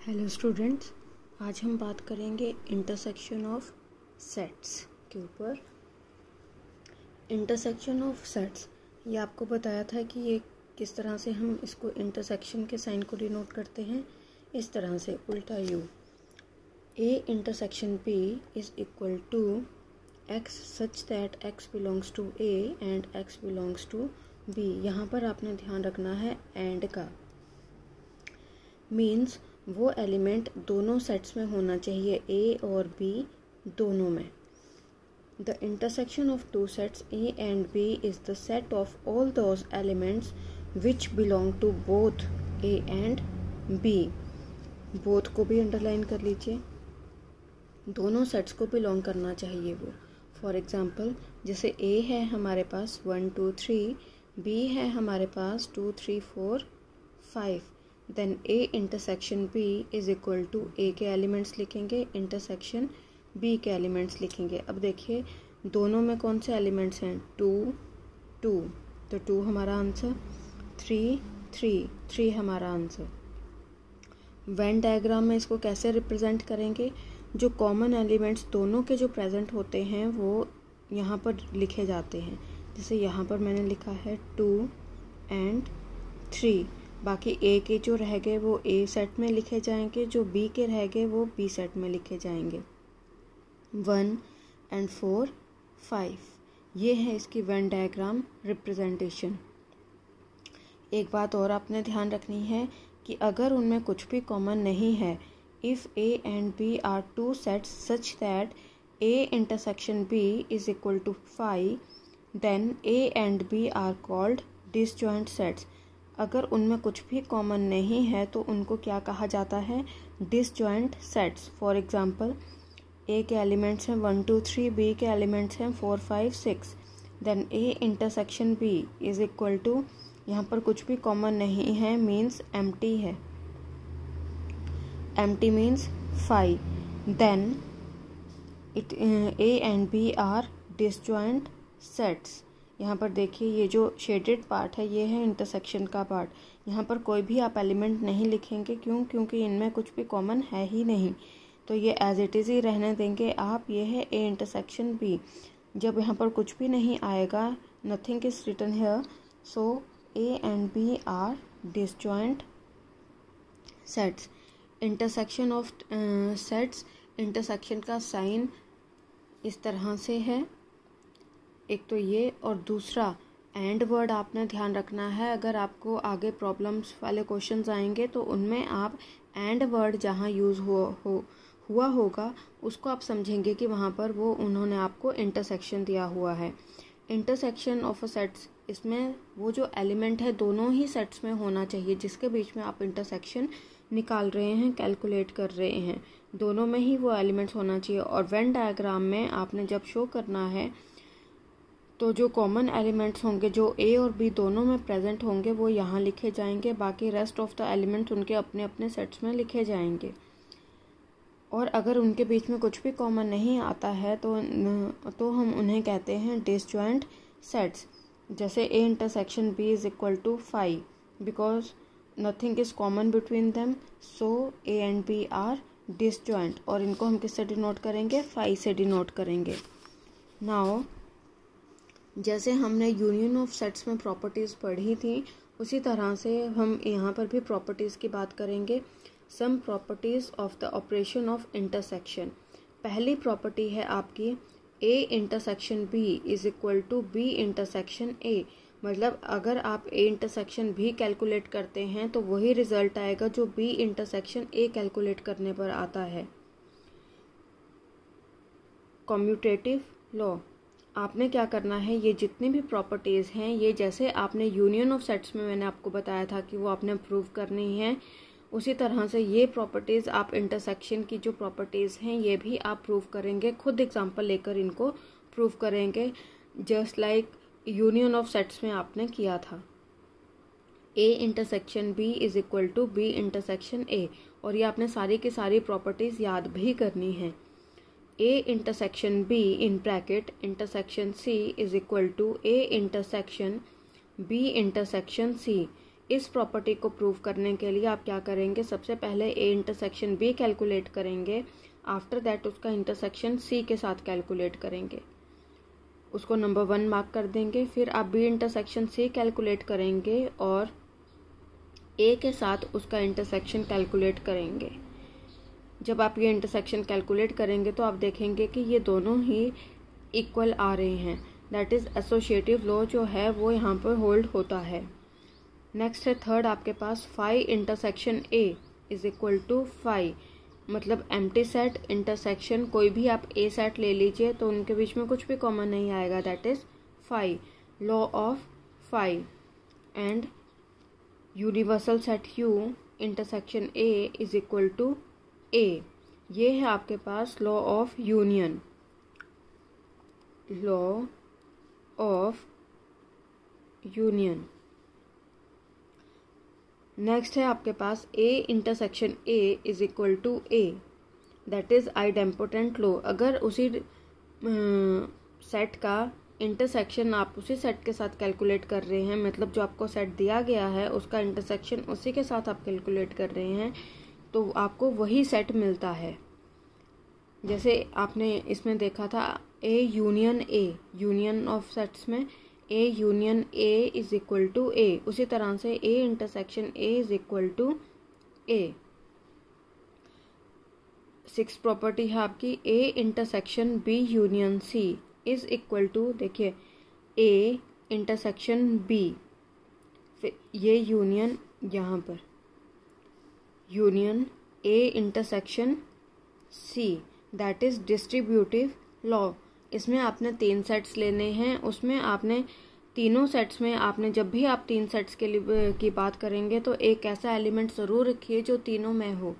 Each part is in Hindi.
हेलो स्टूडेंट्स, आज हम बात करेंगे इंटरसेक्शन ऑफ सेट्स के ऊपर। इंटरसेक्शन ऑफ सेट्स, ये आपको बताया था कि ये किस तरह से हम इसको इंटरसेक्शन के साइन को डिनोट करते हैं। इस तरह से उल्टा U, A intersection B is equal to x such that x belongs to A and x belongs to B. यहाँ पर आपने ध्यान रखना है एंड का, मीन्स वो एलिमेंट दोनों सेट्स में होना चाहिए, ए और बी दोनों में। The intersection of two sets A and B is the set of all those elements which belong to both A and B. Both को भी अंडरलाइन कर लीजिए, दोनों सेट्स को बिलोंग करना चाहिए वो। फॉर एग्जाम्पल, जैसे ए है हमारे पास 1 2 3, बी है हमारे पास 2 3 4 5, then A intersection B is equal to A के एलिमेंट्स लिखेंगे, इंटरसेक्शन बी के एलिमेंट्स लिखेंगे। अब देखिए दोनों में कौन से एलिमेंट्स हैं, 2 2, तो 2 हमारा आंसर, 3 3 3 हमारा आंसर। वेन डायग्राम में इसको कैसे रिप्रेजेंट करेंगे, जो कॉमन एलिमेंट्स दोनों के जो प्रेजेंट होते हैं वो यहाँ पर लिखे जाते हैं। जैसे यहाँ पर मैंने लिखा है 2 एंड 3, बाकी ए के जो रह गए वो ए सेट में लिखे जाएंगे, जो बी के रह गए वो बी सेट में लिखे जाएंगे। 1 एंड 4 5, ये है इसकी वेन डायग्राम रिप्रेजेंटेशन। एक बात और आपने ध्यान रखनी है कि अगर उनमें कुछ भी कॉमन नहीं है, if A and B are two sets such that A intersection B is equal to 5, then A and B are called disjoint sets. अगर उनमें कुछ भी कॉमन नहीं है तो उनको क्या कहा जाता है, डिसजॉइंट सेट्स। फॉर एग्जांपल, ए के एलिमेंट्स हैं 1 2 3, बी के एलिमेंट्स हैं 4 5 6, then A intersection B is equal to, यहाँ पर कुछ भी कॉमन नहीं है मीन्स एम्प्टी है, empty means 5, then it A and B are disjoint sets. यहाँ पर देखिए ये जो शेडेड पार्ट है ये है इंटरसेक्शन का पार्ट। यहाँ पर कोई भी आप एलिमेंट नहीं लिखेंगे, क्योंकि इनमें कुछ भी कॉमन है ही नहीं, तो ये एज इट इज़ ही रहने देंगे आप। ये है ए इंटरसेक्शन बी। जब यहाँ पर कुछ भी नहीं आएगा, nothing is written here, so A and B are disjoint sets. Intersection of sets, intersection का साइन इस तरह से है, एक तो ये, और दूसरा एंड वर्ड आपने ध्यान रखना है। अगर आपको आगे प्रॉब्लम्स वाले क्वेश्चंस आएंगे तो उनमें आप एंड वर्ड जहाँ यूज़ हुआ होगा उसको आप समझेंगे कि वहाँ पर वो उन्होंने आपको इंटरसेक्शन दिया हुआ है। इंटरसेक्शन ऑफ अ सेट्स, इसमें वो जो एलिमेंट है दोनों ही सेट्स में होना चाहिए जिसके बीच में आप इंटरसेक्शन निकाल रहे हैं, कैलकुलेट कर रहे हैं, दोनों में ही वो एलिमेंट्स होना चाहिए। और वेन डायग्राम में आपने जब शो करना है तो जो कॉमन एलिमेंट्स होंगे जो ए और बी दोनों में प्रेजेंट होंगे वो यहाँ लिखे जाएंगे, बाकी रेस्ट ऑफ द एलिमेंट्स उनके अपने अपने सेट्स में लिखे जाएंगे। और अगर उनके बीच में कुछ भी कॉमन नहीं आता है तो हम उन्हें कहते हैं डिसजॉइंट सेट्स। जैसे A intersection B is equal to 5, because nothing is common between them, so A and B are disjoint. और इनको हम किससे डिनोट करेंगे, 5 से डिनोट करेंगे। नाउ जैसे हमने यूनियन ऑफ सेट्स में प्रॉपर्टीज़ पढ़ी थी, उसी तरह से हम यहाँ पर भी प्रॉपर्टीज़ की बात करेंगे। Some properties of the operation of intersection. पहली प्रॉपर्टी है आपकी A intersection B is equal to B intersection A. मतलब अगर आप ए इंटरसेक्शन बी कैलकुलेट करते हैं तो वही रिजल्ट आएगा जो बी इंटरसेक्शन ए कैलकुलेट करने पर आता है। कम्यूटेटिव लॉ, आपने क्या करना है, ये जितनी भी प्रॉपर्टीज़ हैं ये जैसे आपने यूनियन ऑफ सेट्स में मैंने आपको बताया था कि वो आपने प्रूव करनी है, उसी तरह से ये प्रॉपर्टीज़ आप इंटरसेक्शन की जो प्रॉपर्टीज़ हैं ये भी आप प्रूव करेंगे, खुद एग्जांपल लेकर इनको प्रूव करेंगे, just like union of sets में आपने किया था। A intersection B is equal to B intersection A, और ये आपने सारी की सारी प्रॉपर्टीज़ याद भी करनी है। A intersection B in bracket intersection C is equal to A intersection B intersection C। इस प्रॉपर्टी को प्रूव करने के लिए आप क्या करेंगे, सबसे पहले ए इंटरसेक्शन बी कैलकुलेट करेंगे, आफ्टर दैट उसका इंटरसेक्शन सी के साथ कैलकुलेट करेंगे, उसको नंबर 1 मार्क कर देंगे। फिर आप बी इंटरसेक्शन सी कैलकुलेट करेंगे और ए के साथ उसका इंटरसेक्शन कैलकुलेट करेंगे। जब आप ये इंटरसेक्शन कैलकुलेट करेंगे तो आप देखेंगे कि ये दोनों ही इक्वल आ रहे हैं, दैट इज़ एसोसिएटिव लॉ जो है वो यहाँ पर होल्ड होता है। नेक्स्ट है थर्ड आपके पास phi intersection A is equal to phi, मतलब एम्प्टी सेट इंटरसेक्शन कोई भी आप ए सेट ले लीजिए तो उनके बीच में कुछ भी कॉमन नहीं आएगा, that is phi, law of phi. And universal set U intersection A is equal to A, ये है आपके पास law of union, law of union. Next है आपके पास A intersection A is equal to A, that is idempotent law. अगर उसी सेट का इंटरसेक्शन आप उसी सेट के साथ कैलकुलेट कर रहे हैं, मतलब जो आपको सेट दिया गया है उसका इंटरसेक्शन उसी के साथ आप कैलकुलेट कर रहे हैं, तो आपको वही सेट मिलता है। जैसे आपने इसमें देखा था A union A, union of sets में A union A is equal to A, उसी तरह से A intersection A is equal to A. 6 property है आपकी A intersection B union C is equal to, देखिए ए इंटरसेक्शन बी, फिर ये यूनियन यहाँ पर union A intersection C, that is distributive law. इसमें आपने 3 सेट्स लेने हैं, उसमें आपने तीनों सेट्स में आपने जब भी आप 3 सेट्स के लिए की बात करेंगे तो एक ऐसा एलिमेंट ज़रूर रखिए जो तीनों में हो,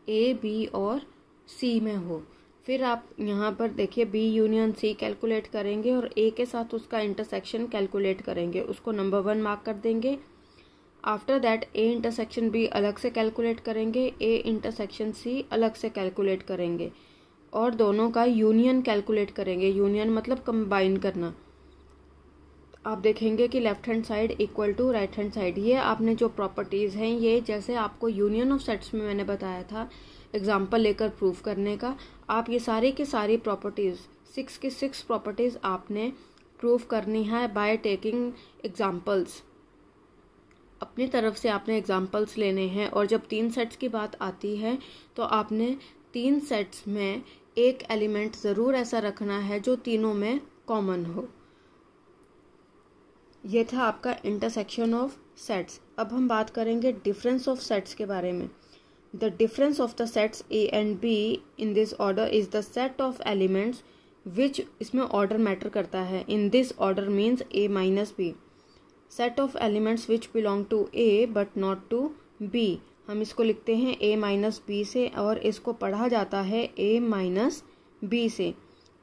ए बी और सी में हो। फिर आप यहाँ पर देखिए बी यूनियन सी कैलकुलेट करेंगे और ए के साथ उसका इंटरसेक्शन कैलकुलेट करेंगे, उसको नंबर 1 मार्क कर देंगे। After that A intersection B अलग से कैलकुलेट करेंगे, ए इंटरसेक्शन सी अलग से कैलकुलेट करेंगे और दोनों का यूनियन कैलकुलेट करेंगे। यूनियन मतलब कंबाइन करना। आप देखेंगे कि left hand side equal to right hand side. ये आपने जो प्रॉपर्टीज़ हैं ये जैसे आपको यूनियन ऑफ सेट्स में मैंने बताया था एग्जाम्पल लेकर प्रूफ करने का, आप ये सारी की सारी प्रॉपर्टीज़ 6 की 6 प्रॉपर्टीज़ आपने प्रूफ करनी है बाय टेकिंग एग्जाम्पल्स। अपनी तरफ से आपने एग्जाम्पल्स लेने हैं और जब 3 सेट्स की बात आती है तो आपने 3 सेट्स में एक एलिमेंट ज़रूर ऐसा रखना है जो तीनों में कॉमन हो। ये था आपका इंटरसेक्शन ऑफ सेट्स। अब हम बात करेंगे डिफरेंस ऑफ सेट्स के बारे में। The difference of the sets A and B in this order is the set of elements which, इसमें ऑर्डर मैटर करता है, in this order means A minus B, set of elements which belong to A but not to B. हम इसको लिखते हैं ए माइनस बी से और इसको पढ़ा जाता है ए माइनस बी से।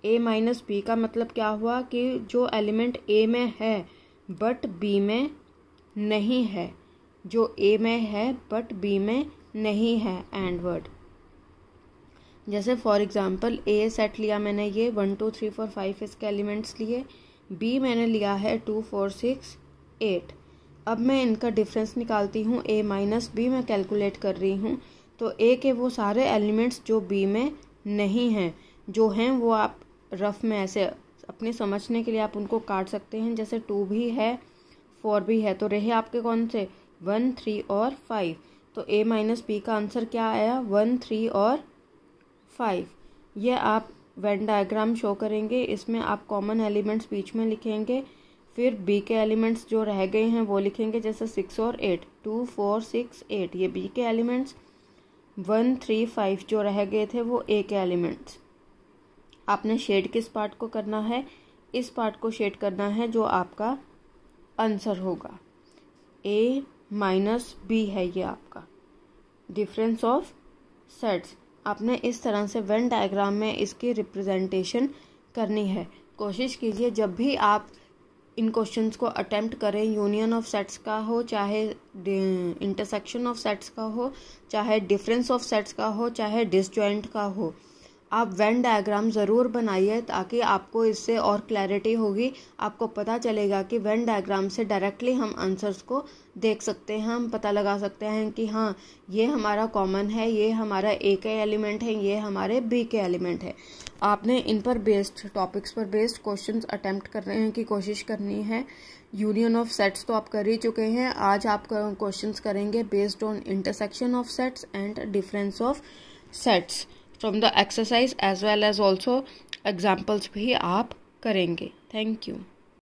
ए माइनस बी का मतलब क्या हुआ कि जो एलिमेंट ए में है बट बी में नहीं है, जो ए में है बट बी में नहीं है, एंड वर्ड। जैसे फॉर एग्जांपल ए सेट लिया मैंने, ये 1 2 3 4 5 इसके एलिमेंट्स लिए, बी मैंने लिया है 2 4 6 8। अब मैं इनका डिफरेंस निकालती हूँ, ए माइनस बी मैं कैलकुलेट कर रही हूँ, तो ए के वो सारे एलिमेंट्स जो बी में नहीं हैं, जो हैं वो आप रफ में ऐसे अपने समझने के लिए आप उनको काट सकते हैं, जैसे 2 भी है 4 भी है, तो रहे आपके कौन से 1 3 और 5। तो ए माइनस बी का आंसर क्या आया 1 3 और 5। ये आप वेन डायग्राम शो करेंगे, इसमें आप कॉमन एलिमेंट्स बीच में लिखेंगे, फिर बी के एलिमेंट्स जो रह गए हैं वो लिखेंगे, जैसे 6 और 8, 2 4 6 8 ये बी के एलिमेंट्स, 1 3 5 जो रह गए थे वो ए के एलिमेंट्स। आपने शेड किस पार्ट को करना है, इस पार्ट को शेड करना है जो आपका आंसर होगा। ए माइनस बी है ये आपका डिफरेंस ऑफ सेट्स। आपने इस तरह से वेन डायग्राम में इसकी रिप्रेजेंटेशन करनी है। कोशिश कीजिए जब भी आप इन क्वेश्चंस को अटेम्प्ट करें, यूनियन ऑफ सेट्स का हो, चाहे इंटरसेक्शन ऑफ सेट्स का हो, चाहे डिफरेंस ऑफ सेट्स का हो, चाहे डिसजॉइंट का हो, आप वेन डायग्राम ज़रूर बनाइए ताकि आपको इससे और क्लैरिटी होगी, आपको पता चलेगा कि वेन डायग्राम से डायरेक्टली हम आंसर्स को देख सकते हैं, हम पता लगा सकते हैं कि हाँ ये हमारा कॉमन है, ये हमारा ए के एलिमेंट है, ये हमारे बी के एलिमेंट है। आपने इन पर बेस्ड टॉपिक्स पर बेस्ड क्वेश्चंस अटेम्प्ट करने की कोशिश करनी है। यूनियन ऑफ सेट्स तो आप कर ही चुके हैं, आज आप क्वेश्चंस करेंगे based on intersection of sets and difference of sets from the exercise as well as also examples भी आप करेंगे। Thank you.